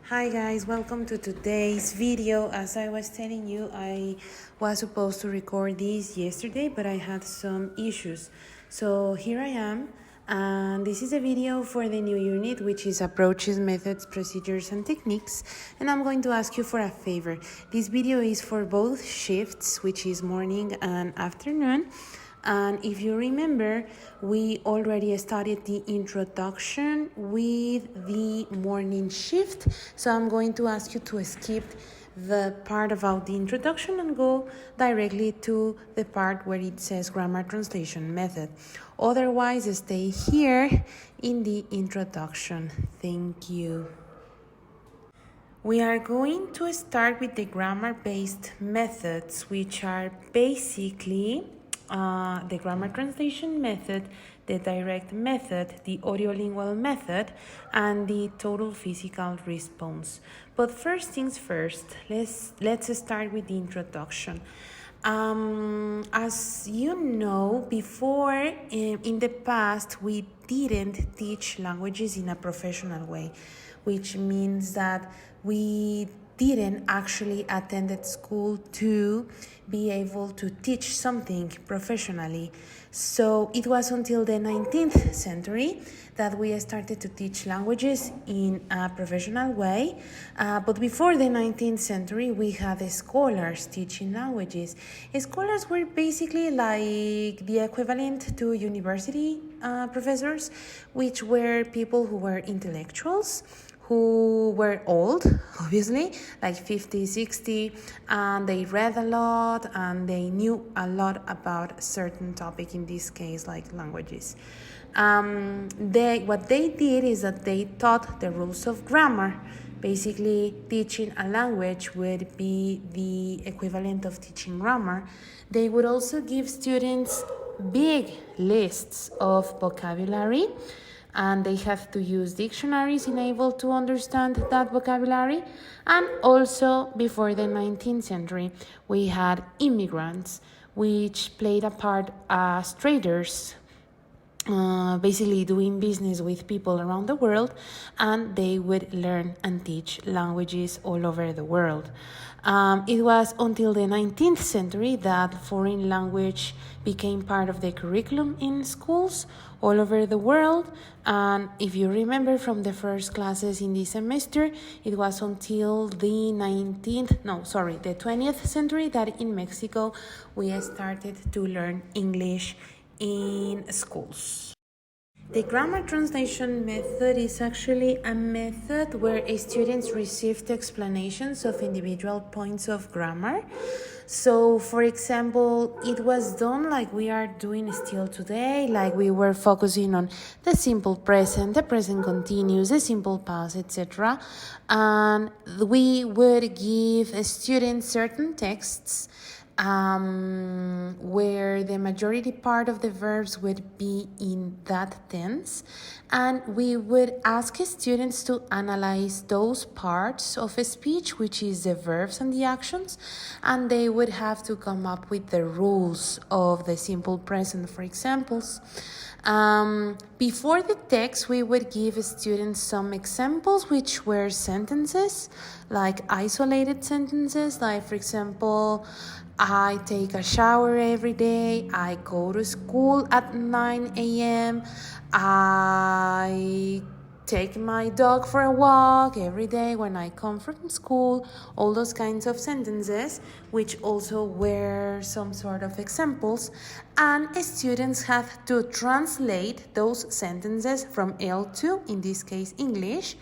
Hi guys, welcome to today's video. As I was telling you, I was supposed to record this yesterday, but I had some issues. So here I am, and this is a video for the new unit, which is approaches, methods, procedures, and techniques. And I'm going to ask you for a favor. This video is for both shifts, which is morning and afternoon. And if you remember, we already studied the introduction with the morning shift. So I'm going to ask you to skip the part about the introduction and go directly to the part where it says grammar translation method. Otherwise, stay here in the introduction. Thank you. We are going to start with the grammar-based methods, which are basically the grammar translation method, the direct method, the audiolingual method, and the total physical response. But first things first, let's start with the introduction. As you know, before in the past, we didn't teach languages in a professional way, which means that we didn't actually attend school to be able to teach something professionally. So it was until the 19th century that we started to teach languages in a professional way. But before the 19th century, we had scholars teaching languages. Scholars were basically like the equivalent to university professors, which were people who were intellectuals, who were old, obviously, like 50, 60, and they read a lot and they knew a lot about a certain topic, in this case, like languages. What they did is that they taught the rules of grammar. Basically, teaching a language would be the equivalent of teaching grammar. They would also give students big lists of vocabulary, and they have to use dictionaries in able to understand that vocabulary. And also, before the 19th century, we had immigrants, which played a part as traders, basically doing business with people around the world, and they would learn and teach languages all over the world. It was until the 19th century that foreign language became part of the curriculum in schools all over the world. And if you remember from the first classes in this semester, it was until the 20th century that in Mexico we started to learn English in schools. The grammar translation method is actually a method where students received explanations of individual points of grammar. So, for example, it was done like we are doing still today, like we were focusing on the simple present, the present continuous, the simple past, etc. And we would give students certain texts where the majority part of the verbs would be in that tense, and we would ask students to analyze those parts of a speech, which is the verbs and the actions, and they would have to come up with the rules of the simple present, for examples. Before the text, we would give students some examples, which were sentences, like isolated sentences, like, for example, I take a shower every day, I go to school at 9 a.m., I take my dog for a walk every day when I come from school, all those kinds of sentences, which also were some sort of examples. And students have to translate those sentences from L2, in this case English,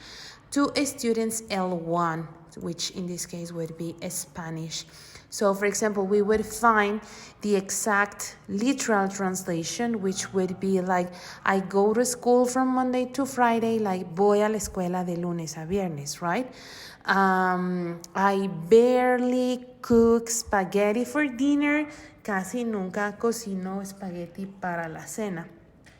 to students L1, which in this case would be Spanish. So, for example, we would find the exact literal translation, which would be like, I go to school from Monday to Friday, like voy a la escuela de lunes a viernes, right? I barely cook spaghetti for dinner, casi nunca cocino spaghetti para la cena.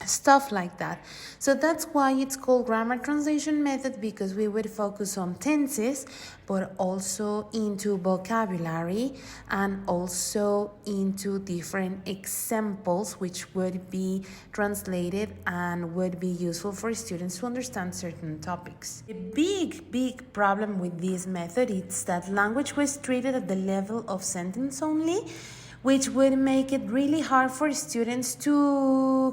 stuff like that. So that's why it's called grammar translation method, because we would focus on tenses, but also into vocabulary and also into different examples which would be translated and would be useful for students to understand certain topics. The big problem with this method is that language was treated at the level of sentence only, which would make it really hard for students to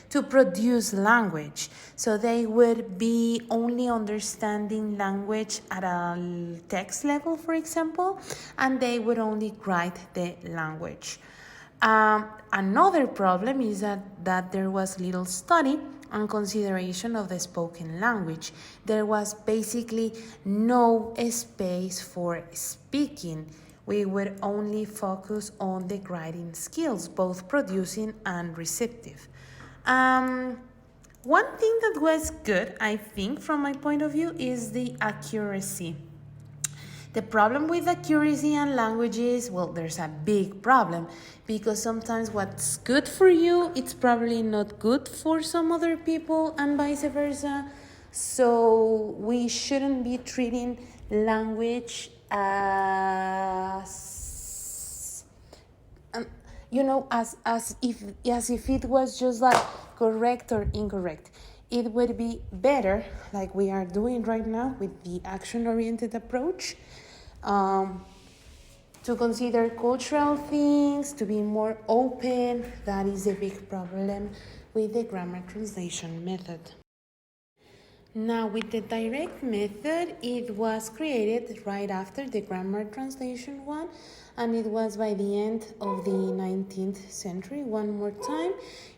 to produce language. So they would be only understanding language at a text level, for example, and they would only write the language. Another problem is that there was little study and consideration of the spoken language. There was basically no space for speaking. We would only focus on the writing skills, both producing and receptive. One thing that was good, I think, from my point of view, is the accuracy. The problem with accuracy and languages, well, there's a big problem, because sometimes what's good for you, it's probably not good for some other people, and vice versa. So we shouldn't be treating language as as if it was just like correct or incorrect. It would be better, like we are doing right now with the action-oriented approach, to consider cultural things, to be more open. That is a big problem with the grammar translation method. Now, with the direct method, it was created right after the grammar translation one, and it was by the end of the 19th century. One more time,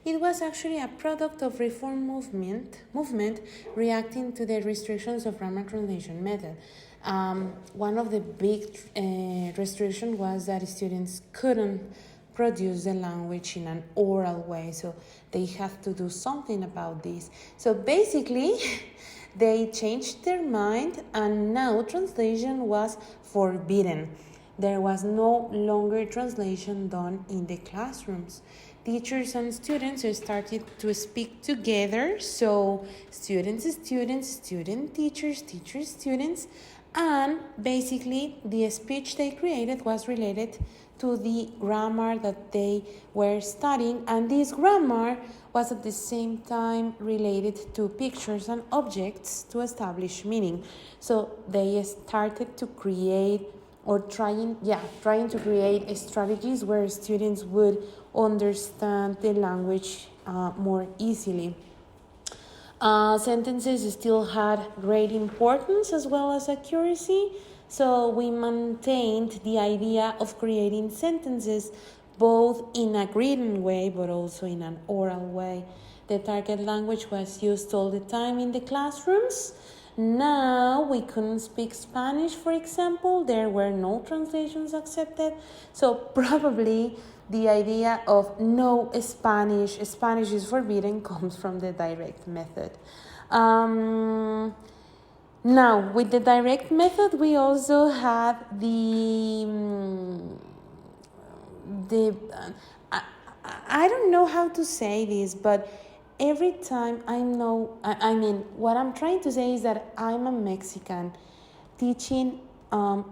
it was actually a product of reform movement reacting to the restrictions of grammar translation method. One of the big restrictions was that students couldn't produce the language in an oral way, so they have to do something about this. So basically, they changed their mind, and now translation was forbidden. There was no longer translation done in the classrooms. Teachers and students started to speak together, so students, teachers, students, and basically the speech they created was related to the grammar that they were studying, and this grammar was at the same time related to pictures and objects to establish meaning. So they started to create trying to create strategies where students would understand the language more easily. Sentences still had great importance as well as accuracy, so we maintained the idea of creating sentences both in a written way but also in an oral way. The target language was used all the time in the classrooms. Now we couldn't speak Spanish, for example. There were no translations accepted, so probably the idea of no Spanish is forbidden comes from the direct method. Now, with the direct method, we also have I don't know how to say this, but every time what I'm trying to say is that I'm a Mexican teaching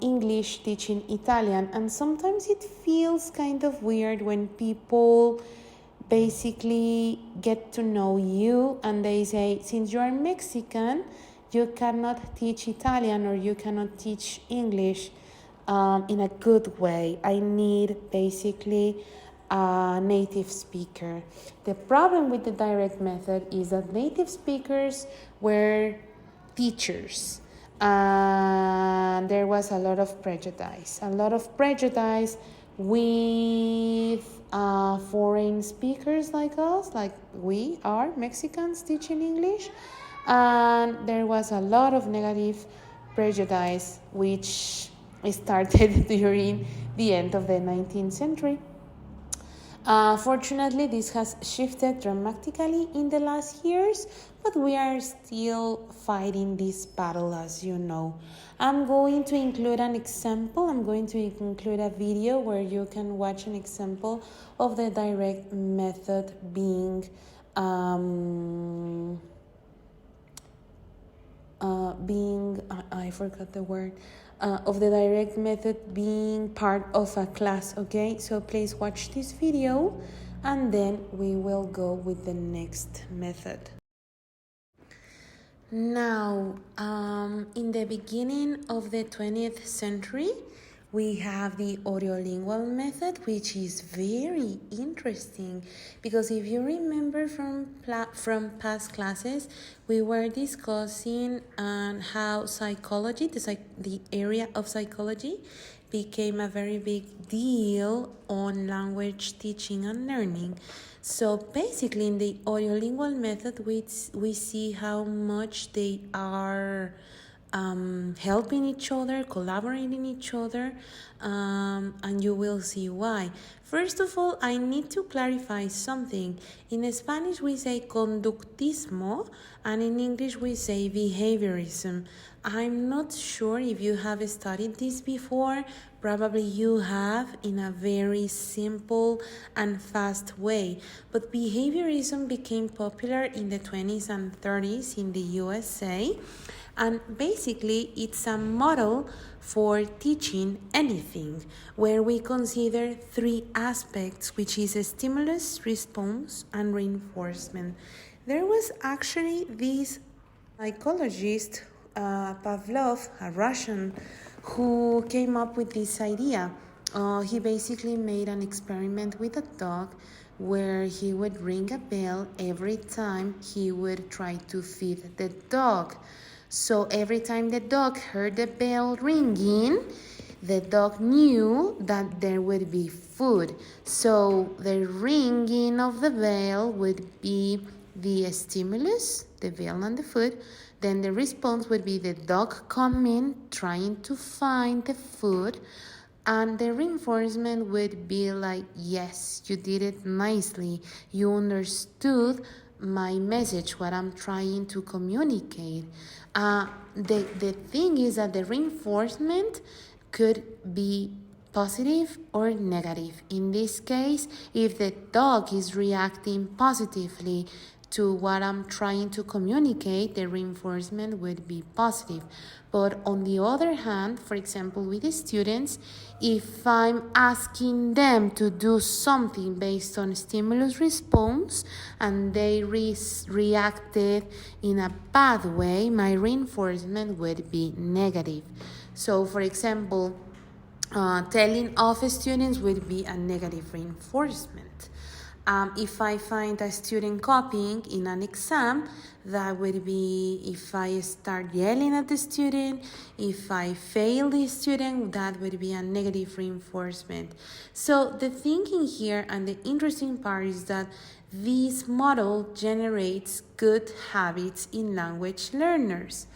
English, teaching Italian, and sometimes it feels kind of weird when people basically get to know you and they say, since you are Mexican, you cannot teach Italian or you cannot teach English in a good way. I need basically a native speaker. The problem with the direct method is that native speakers were teachers, and there was a lot of prejudice with foreign speakers like us, like we are Mexicans teaching English, and there was a lot of negative prejudice which started during the end of the 19th century. Fortunately, this has shifted dramatically in the last years, but we are still fighting this battle, as you know. I'm going to include an example. I'm going to include a video where you can watch an example of the direct method being I forgot the word, of the direct method being part of a class. Okay, so please watch this video and then we will go with the next method. Now, in the beginning of the 20th century, we have the audiolingual method, which is very interesting because if you remember from past classes, we were discussing how psychology, the area of psychology, became a very big deal on language teaching and learning. So basically, in the audiolingual method, we see how much they are helping each other, collaborating each other, and you will see why. First of all, I need to clarify something. In Spanish, we say conductismo, and in English, we say behaviorism. I'm not sure if you have studied this before. Probably you have in a very simple and fast way. But behaviorism became popular in the 20s and 30s in the USA. And basically, it's a model for teaching anything, where we consider three aspects, which is a stimulus, response, and reinforcement. There was actually this psychologist, Pavlov, a Russian, who came up with this idea. He basically made an experiment with a dog where he would ring a bell every time he would try to feed the dog. So every time the dog heard the bell ringing, the dog knew that there would be food. So the ringing of the bell would be the stimulus, the bell and the food. Then the response would be the dog coming, trying to find the food. And the reinforcement would be like, yes, you did it nicely. You understood my message, what I'm trying to communicate. The thing is that the reinforcement could be positive or negative. In this case, if the dog is reacting positively to what I'm trying to communicate, the reinforcement would be positive. But on the other hand, for example, with the students, if I'm asking them to do something based on stimulus response and they reacted in a bad way, my reinforcement would be negative. So, for example, telling off students would be a negative reinforcement. If I find a student copying in an exam, that would be if I start yelling at the student. If I fail the student, that would be a negative reinforcement. So the thinking here and the interesting part is that this model generates good habits in language learners.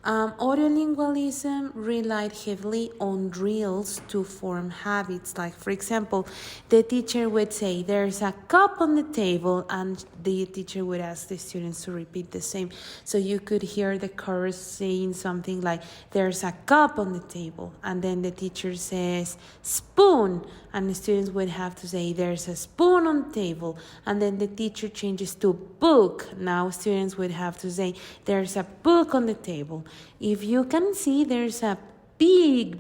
Audiolingualism relied heavily on drills to form habits. Like, for example, the teacher would say, there's a cup on the table, and the teacher would ask the students to repeat the same. So you could hear the chorus saying something like, there's a cup on the table, and then the teacher says, spoon, and the students would have to say, there's a spoon on the table, and then the teacher changes to book. Now students would have to say, there's a book on the table. If you can see, there's a big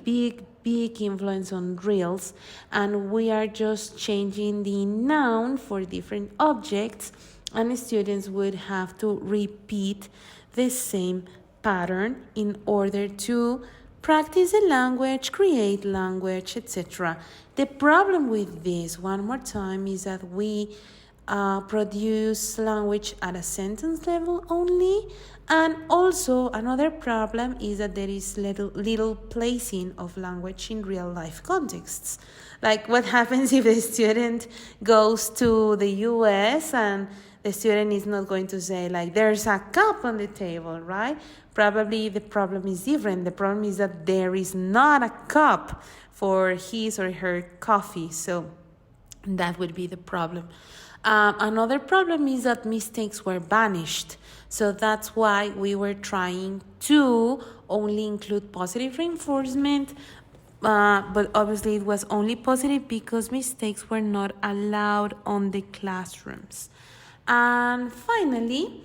influence on drills, and we are just changing the noun for different objects, and students would have to repeat the same pattern in order to practice the language, create language, etc. The problem with this, one more time, is that we produce language at a sentence level only, and also another problem is that there is little placing of language in real life contexts. Like, what happens if a student goes to the US and the student is not going to say, like, there's a cup on the table, right? Probably the problem is different. The problem is that there is not a cup for his or her coffee. So That would be the problem. Another problem is that mistakes were banished. So that's why we were trying to only include positive reinforcement, but obviously it was only positive because mistakes were not allowed on the classrooms. And finally,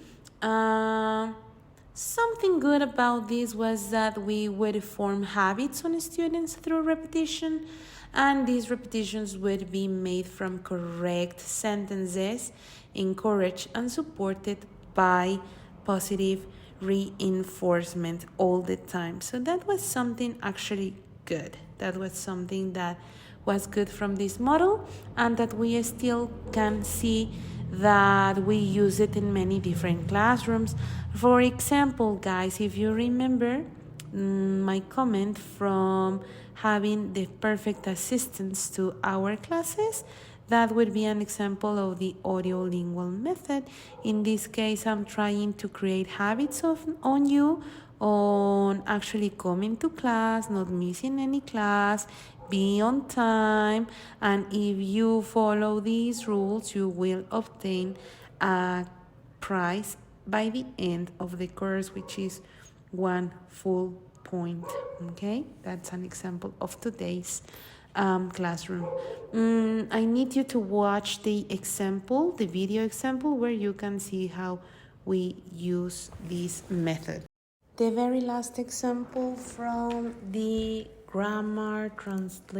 something good about this was that we would form habits on students through repetition, and these repetitions would be made from correct sentences, encouraged and supported by positive reinforcement all the time. So that was something actually good. That was something that was good from this model, and that we still can see that we use it in many different classrooms. For example, guys, if you remember my comment from having the perfect assistance to our classes, that would be an example of the audiolingual method. In this case, I'm trying to create habits on you on actually coming to class, not missing any class, be on time, and if you follow these rules, you will obtain a prize by the end of the course, which is 1 full point. Okay, that's an example of today's classroom. I need you to watch the example, the video example, where you can see how we use this method. The very last example from the grammar-based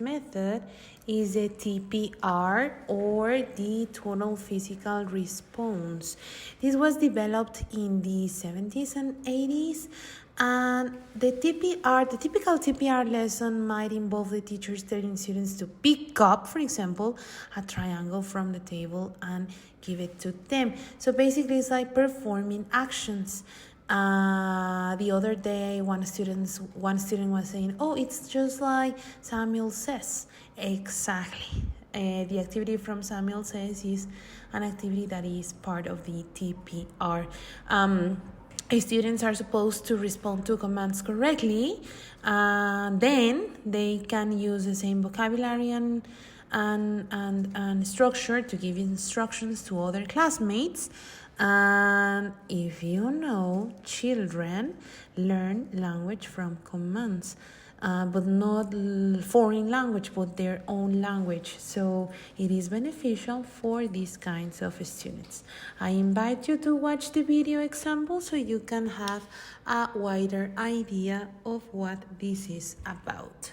method is a TPR, or the tonal physical response. This was developed in the 70s and 80s. And the typical TPR lesson might involve the teachers telling students to pick up, for example, a triangle from the table and give it to them. So basically, it's like performing actions. The other day, one student was saying, "Oh, it's just like Samuel Says." Exactly. The activity from Samuel Says is an activity that is part of the TPR. Students are supposed to respond to commands correctly, then they can use the same vocabulary and structure to give instructions to other classmates. And if you know, children learn language from commands, but not foreign language, but their own language. So it is beneficial for these kinds of students. I invite you to watch the video example so you can have a wider idea of what this is about.